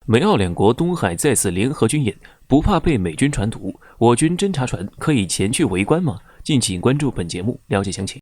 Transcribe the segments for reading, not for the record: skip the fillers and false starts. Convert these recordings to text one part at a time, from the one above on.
美澳两国东海再次联合军演，不怕被美军传毒，我军侦察船可以前去围观吗？敬请关注本节目，了解详情。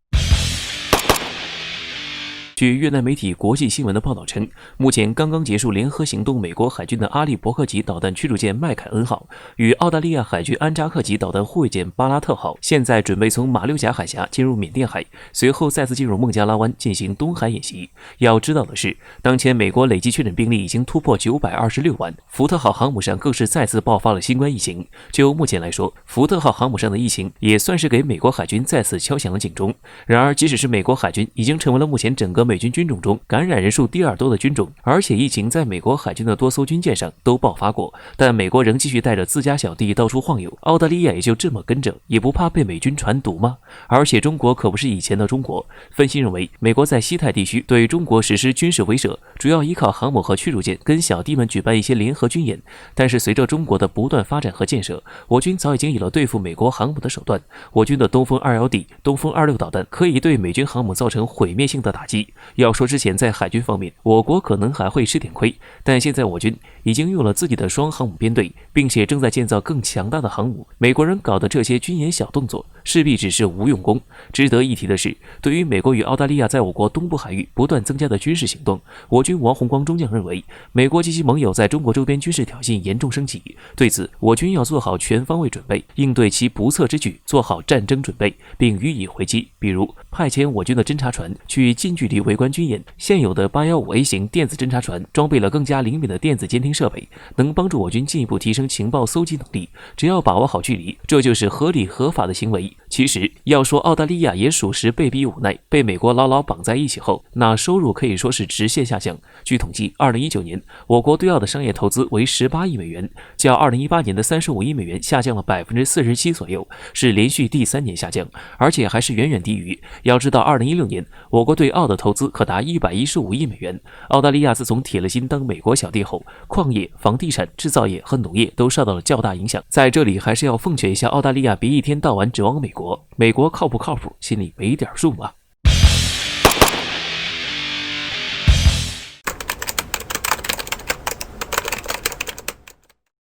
据越南媒体国际新闻的报道称，目前刚刚结束联合行动美国海军的阿利伯克级导弹驱逐舰麦凯恩号与澳大利亚海军安扎克级导弹护卫舰巴拉特号，现在准备从马六甲海峡进入缅甸海，随后再次进入孟加拉湾进行东海演习。要知道的是，当前美国累计确诊病例已经突破926万，福特号航母上更是再次爆发了新冠疫情。就目前来说，福特号航母上的疫情也算是给美国海军再次敲响了警钟。然而，即使是美国海军已经成为了目前整个美军军种中感染人数第二多的军种，而且疫情在美国海军的多艘军舰上都爆发过，但美国仍继续带着自家小弟到处晃悠，澳大利亚也就这么跟着，也不怕被美军传毒吗？而且中国可不是以前的中国。分析认为，美国在西太地区对中国实施军事威慑，主要依靠航母和驱逐舰跟小弟们举办一些联合军演。但是随着中国的不断发展和建设，我军早已经有了对付美国航母的手段。我军的东风21D、东风26导弹可以对美军航母造成毁灭性的打击。要说之前在海军方面，我国可能还会吃点亏，但现在我军已经有了自己的双航母编队，并且正在建造更强大的航母。美国人搞的这些军演小动作，势必只是无用功。值得一提的是，对于美国与澳大利亚在我国东部海域不断增加的军事行动，我军王洪光中将认为，美国及其盟友在中国周边军事挑衅严重升级，对此我军要做好全方位准备，应对其不测之举，做好战争准备，并予以回击。比如派遣我军的侦察船去近距离围观军演，现有的815A 型电子侦察船装备了更加灵敏的电子监听设备，能帮助我军进一步提升情报搜集能力。只要把握好距离，这就是合理合法的行为。其实要说澳大利亚也属实被逼无奈，被美国牢牢绑在一起后，那收入可以说是直线下降。据统计，2019年我国对澳的商业投资为18亿美元，较2018年的35亿美元下降了47%左右，是连续第3年下降，而且还是远远低于。要知道2016年我国对澳的投资可达115亿美元。澳大利亚自从铁了心当美国小弟后，矿业、房地产、制造业和农业都受到了较大影响。在这里还是要奉劝一下澳大利亚，别一天到晚指望美国，美国靠不靠谱，心里没点数吗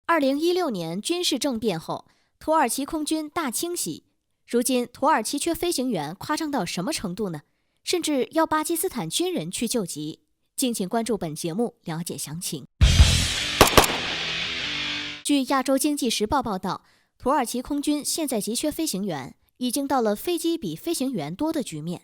？2016年军事政变后，土耳其空军大清洗。如今土耳其缺飞行员夸张到什么程度呢？甚至要巴基斯坦军人去救急。敬请关注本节目，了解详情。据亚洲经济时报报道，土耳其空军现在急缺飞行员，已经到了飞机比飞行员多的局面。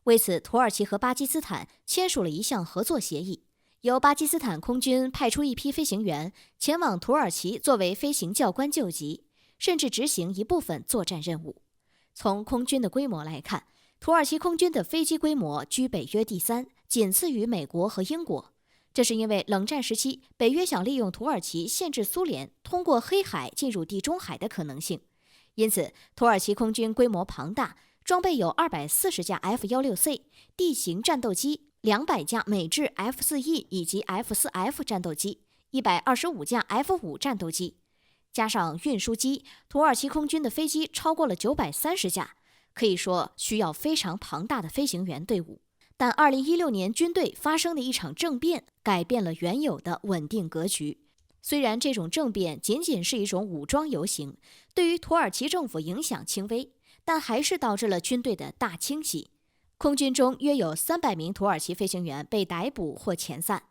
为此，土耳其和巴基斯坦签署了一项合作协议，由巴基斯坦空军派出一批飞行员前往土耳其作为飞行教官救急，甚至执行一部分作战任务。从空军的规模来看，土耳其空军的飞机规模居北约第3，仅次于美国和英国。这是因为冷战时期，北约想利用土耳其限制苏联通过黑海进入地中海的可能性。因此，土耳其空军规模庞大，装备有240架 F-16C 地形战斗机，200架美制 F-4E 以及 F-4F 战斗机，125架 F-5 战斗机。加上运输机，土耳其空军的飞机超过了930架，可以说需要非常庞大的飞行员队伍。但2016年军队发生的一场政变，改变了原有的稳定格局。虽然这种政变仅仅是一种武装游行，对于土耳其政府影响轻微，但还是导致了军队的大清洗。空军中约有300名土耳其飞行员被逮捕或遣散。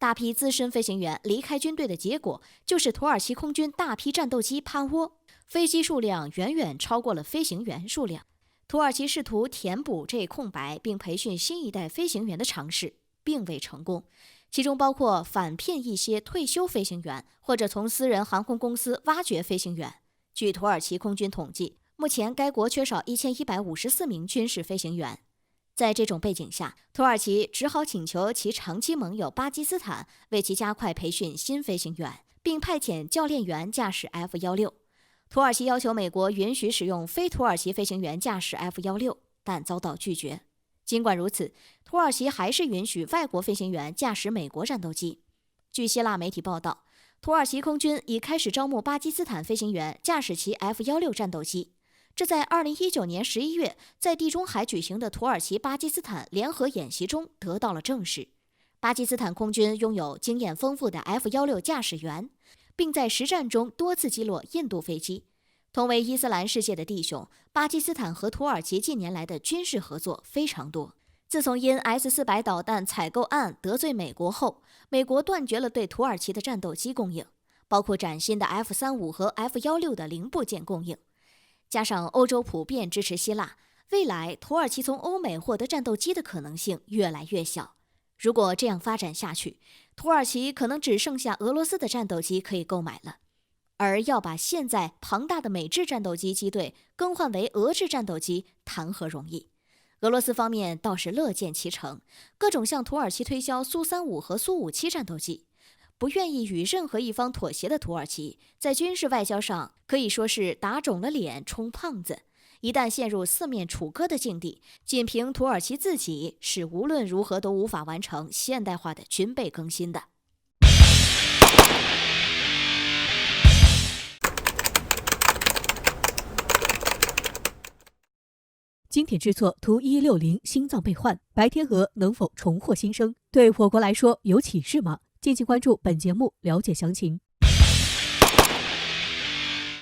大批资深飞行员离开军队的结果，就是土耳其空军大批战斗机趴窝，飞机数量远远超过了飞行员数量。土耳其试图填补这一空白，并培训新一代飞行员的尝试并未成功，其中包括反骗一些退休飞行员，或者从私人航空公司挖掘飞行员。据土耳其空军统计，目前该国缺少1154名军事飞行员。在这种背景下，土耳其只好请求其长期盟友巴基斯坦为其加快培训新飞行员，并派遣教练员驾驶 F-16。土耳其要求美国允许使用非土耳其飞行员驾驶 F-16，但遭到拒绝。尽管如此，土耳其还是允许外国飞行员驾驶美国战斗机。据希腊媒体报道，土耳其空军已开始招募巴基斯坦飞行员驾驶其 F-16战斗机。这在2019年11月在地中海举行的土耳其巴基斯坦联合演习中得到了证实。巴基斯坦空军拥有经验丰富的 F-16驾驶员，并在实战中多次击落印度飞机。同为伊斯兰世界的弟兄，巴基斯坦和土耳其近年来的军事合作非常多。自从因 S-400 导弹采购案得罪美国后，美国断绝了对土耳其的战斗机供应，包括崭新的 F-35和 F-16的零部件供应。加上欧洲普遍支持希腊，未来土耳其从欧美获得战斗机的可能性越来越小。如果这样发展下去，土耳其可能只剩下俄罗斯的战斗机可以购买了。而要把现在庞大的美制战斗机机队更换为俄制战斗机，谈何容易？俄罗斯方面倒是乐见其成，各种向土耳其推销苏35和苏57战斗机。不愿意与任何一方妥协的土耳其，在军事外交上可以说是打肿了脸充胖子。一旦陷入四面楚歌的境地，仅凭土耳其自己是无论如何都无法完成现代化的军备更新的。经典之作图160心脏被换，白天鹅能否重获新生？对我国来说有启示吗？敬请关注本节目了解详情。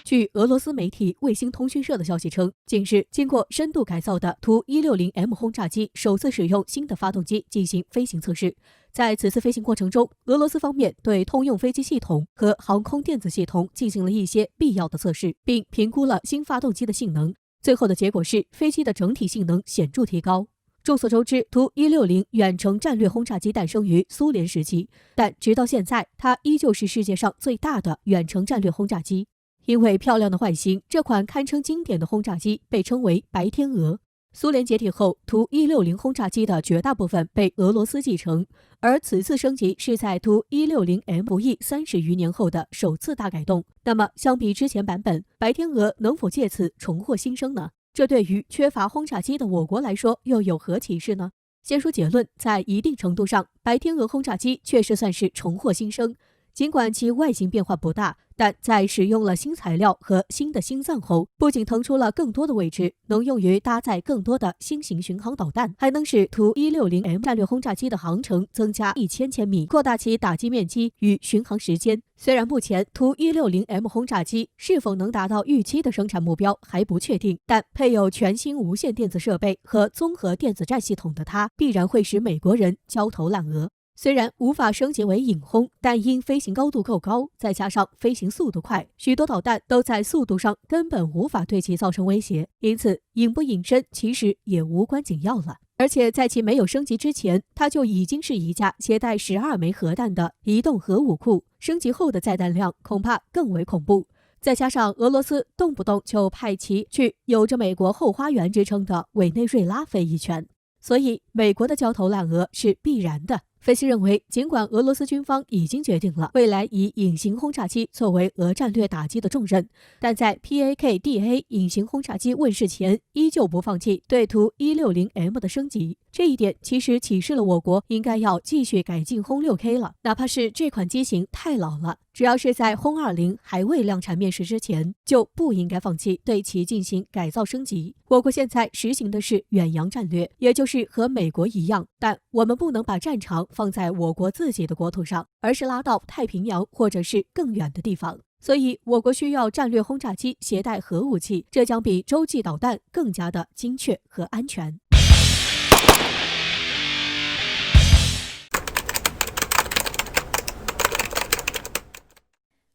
据俄罗斯媒体卫星通讯社的消息称，近日经过深度改造的图160M 轰炸机首次使用新的发动机进行飞行测试。在此次飞行过程中，俄罗斯方面对通用飞机系统和航空电子系统进行了一些必要的测试，并评估了新发动机的性能。最后的结果是，飞机的整体性能显著提高。众所周知，图160远程战略轰炸机诞生于苏联时期，但直到现在，它依旧是世界上最大的远程战略轰炸机。因为漂亮的外形，这款堪称经典的轰炸机被称为白天鹅。苏联解体后，图160轰炸机的绝大部分被俄罗斯继承，而此次升级是在图160M 服役30余年后的首次大改动。那么，相比之前版本，白天鹅能否借此重获新生呢？这对于缺乏轰炸机的我国来说，又有何启示呢？先说结论，在一定程度上，白天鹅轰炸机确实算是重获新生。尽管其外形变化不大，但在使用了新材料和新的心脏后，不仅腾出了更多的位置，能用于搭载更多的新型巡航导弹，还能使图160M 战略轰炸机的航程增加1000千米，扩大其打击面积与巡航时间。虽然目前图160M 轰炸机是否能达到预期的生产目标还不确定，但配有全新无线电子设备和综合电子战系统的它，必然会使美国人焦头烂额。虽然无法升级为隐轰，但因飞行高度够高，再加上飞行速度快，许多导弹都在速度上根本无法对其造成威胁，因此隐不隐身其实也无关紧要了。而且在其没有升级之前，它就已经是一架携带12枚核弹的移动核武库，升级后的载弹量恐怕更为恐怖。再加上俄罗斯动不动就派其去有着美国后花园之称的委内瑞拉飞一圈，所以美国的焦头烂额是必然的。分析认为，尽管俄罗斯军方已经决定了未来以隐形轰炸机作为俄战略打击的重任，但在 PAK-DA 隐形轰炸机问世前，依旧不放弃对图160M 的升级。这一点其实启示了我国应该要继续改进轰 6K 了，哪怕是这款机型太老了，只要是在轰20还未量产面世之前，就不应该放弃对其进行改造升级。我国现在实行的是远洋战略，也就是和美国一样，但我们不能把战场放在我国自己的国土上，而是拉到太平洋或者是更远的地方。所以我国需要战略轰炸机携带核武器，这将比洲际导弹更加的精确和安全。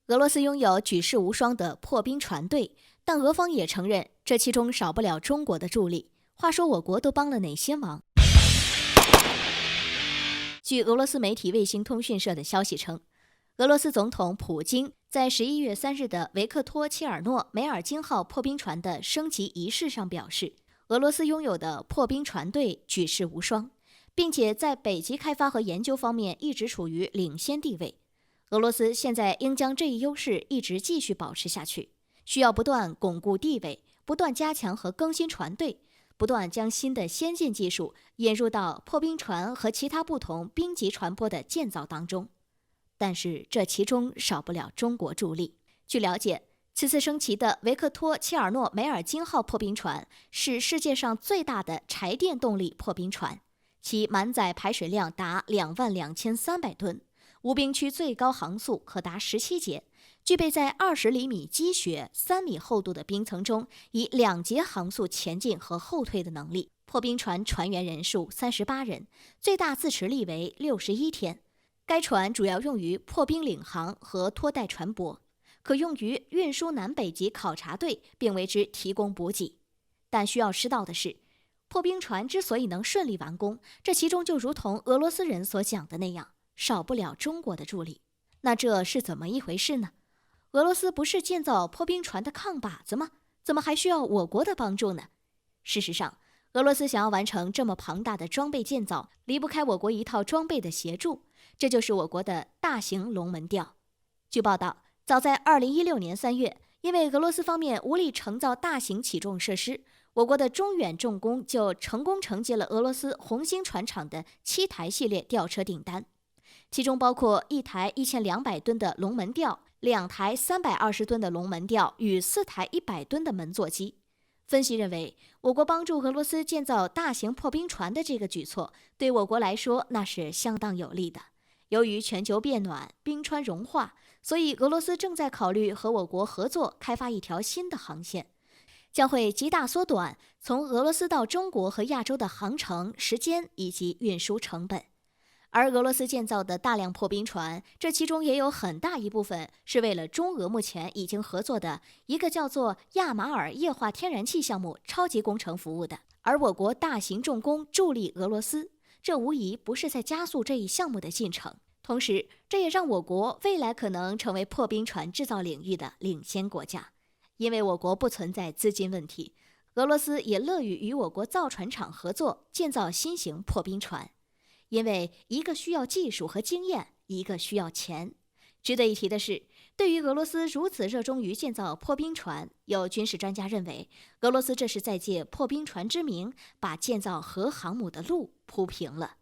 俄罗斯拥有举世无双的破冰船队，但俄方也承认这其中少不了中国的助力。话说我国都帮了哪些忙？据俄罗斯媒体卫星通讯社的消息称，俄罗斯总统普京在11月3日的维克托·切尔诺梅尔金号破冰船的升级仪式上表示，俄罗斯拥有的破冰船队举世无双，并且在北极开发和研究方面一直处于领先地位。俄罗斯现在应将这一优势一直继续保持下去，需要不断巩固地位，不断加强和更新船队，不断将新的先进技术引入到破冰船和其他不同冰级船舶的建造当中。但是这其中少不了中国助力。据了解，此次升级的维克托·切尔诺梅尔金号破冰船是世界上最大的柴电动力破冰船，其满载排水量达22300吨，无冰区最高航速可达17节，具备在20厘米积雪、3米厚度的冰层中以2节航速前进和后退的能力。破冰船船员人数38人，最大自持力为61天。该船主要用于破冰领航和拖带船舶，可用于运输南北极考察队，并为之提供补给。但需要知道的是，破冰船之所以能顺利完工，这其中就如同俄罗斯人所讲的那样，少不了中国的助力。那这是怎么一回事呢？俄罗斯不是建造破冰船的抗靶子吗？怎么还需要我国的帮助呢？事实上，俄罗斯想要完成这么庞大的装备建造，离不开我国一套装备的协助，这就是我国的大型龙门吊。据报道，早在2016年3月，因为俄罗斯方面无力承造大型起重设施，我国的中远重工就成功承接了俄罗斯红星船厂的7台系列吊车订单，其中包括1台1200吨的龙门吊、2台320吨的龙门吊与4台100吨的门座机。分析认为，我国帮助俄罗斯建造大型破冰船的这个举措，对我国来说那是相当有利的。由于全球变暖、冰川融化，所以俄罗斯正在考虑和我国合作开发一条新的航线，将会极大缩短从俄罗斯到中国和亚洲的航程时间以及运输成本。而俄罗斯建造的大量破冰船，这其中也有很大一部分是为了中俄目前已经合作的一个叫做亚马尔液化天然气项目超级工程服务的。而我国大型重工助力俄罗斯，这无疑不是在加速这一项目的进程。同时，这也让我国未来可能成为破冰船制造领域的领先国家。因为我国不存在资金问题，俄罗斯也乐于与我国造船厂合作建造新型破冰船。因为一个需要技术和经验，一个需要钱。值得一提的是，对于俄罗斯如此热衷于建造破冰船，有军事专家认为，俄罗斯这是在借破冰船之名，把建造核航母的路铺平了。